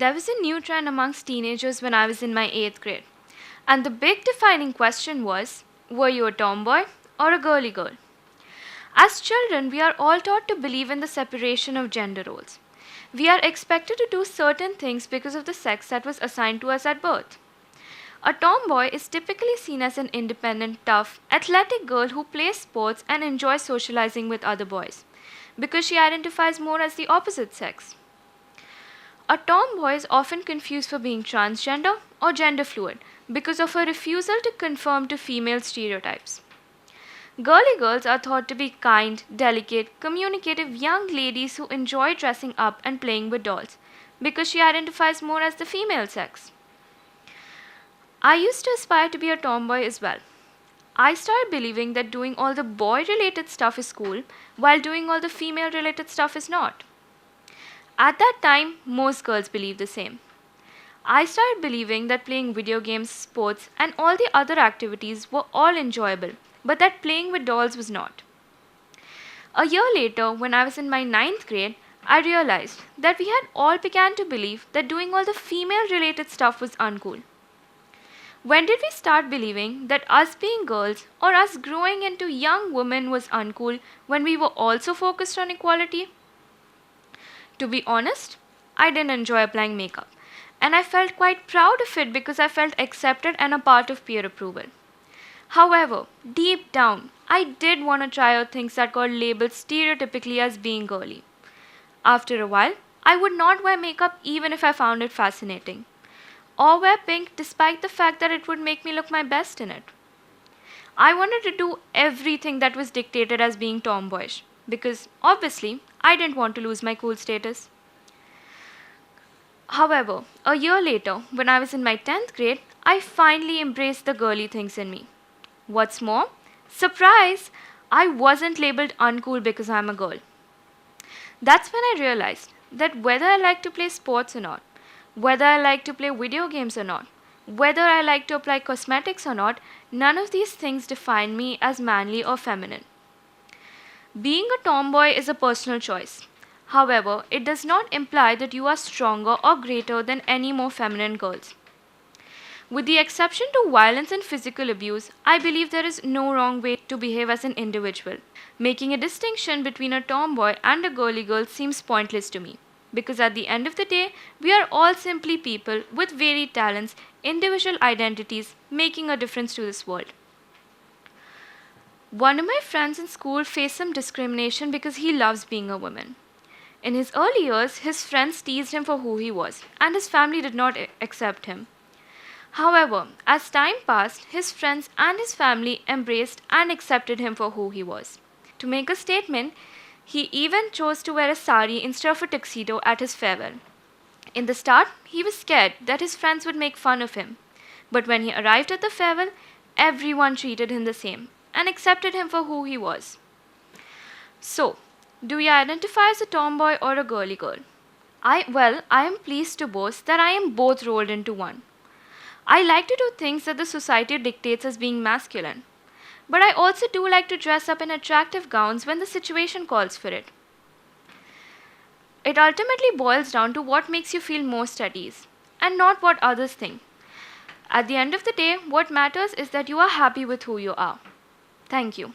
There was a new trend amongst teenagers when I was in my 8th grade. And the big defining question was, were you a tomboy or a girly girl? As children, we are all taught to believe in the separation of gender roles. We are expected to do certain things because of the sex that was assigned to us at birth. A tomboy is typically seen as an independent, tough, athletic girl who plays sports and enjoys socializing with other boys because she identifies more as the opposite sex. A tomboy is often confused for being transgender or gender fluid because of her refusal to conform to female stereotypes. Girly girls are thought to be kind, delicate, communicative young ladies who enjoy dressing up and playing with dolls because she identifies more as the female sex. I used to aspire to be a tomboy as well. I started believing that doing all the boy related stuff is cool while doing all the female related stuff is not. At that time, most girls believed the same. I started believing that playing video games, sports, and all the other activities were all enjoyable, but that playing with dolls was not. A year later, when I was in my 9th grade, I realized that we had all begun to believe that doing all the female related stuff was uncool. When did we start believing that us being girls or us growing into young women was uncool when we were also focused on equality? To be honest, I didn't enjoy applying makeup, and I felt quite proud of it because I felt accepted and a part of peer approval. However, deep down, I did want to try out things that got labeled stereotypically as being girly. After a while, I would not wear makeup even if I found it fascinating, or wear pink despite the fact that it would make me look my best in it. I wanted to do everything that was dictated as being tomboyish because obviously I didn't want to lose my cool status. However, a year later, when I was in my 10th grade, I finally embraced the girly things in me. What's more, surprise, I wasn't labeled uncool because I'm a girl. That's when I realized that whether I like to play sports or not, whether I like to play video games or not, whether I like to apply cosmetics or not, none of these things define me as manly or feminine. Being a tomboy is a personal choice. However, it does not imply that you are stronger or greater than any more feminine girls. With the exception to violence and physical abuse, I believe there is no wrong way to behave as an individual. Making a distinction between a tomboy and a girly girl seems pointless to me, because at the end of the day, we are all simply people with varied talents, individual identities, making a difference to this world. One of my friends in school faced some discrimination because he loves being a woman. In his early years, his friends teased him for who he was, and his family did not accept him. However, as time passed, his friends and his family embraced and accepted him for who he was. To make a statement, he even chose to wear a sari instead of a tuxedo at his farewell. In the start, he was scared that his friends would make fun of him. But when he arrived at the farewell, everyone treated him the same and accepted him for who he was. So, do you identify as a tomboy or a girly girl? I am pleased to boast that I am both rolled into one. I like to do things that the society dictates as being masculine. But I also do like to dress up in attractive gowns when the situation calls for it. It ultimately boils down to what makes you feel most at ease, and not what others think. At the end of the day, what matters is that you are happy with who you are. Thank you.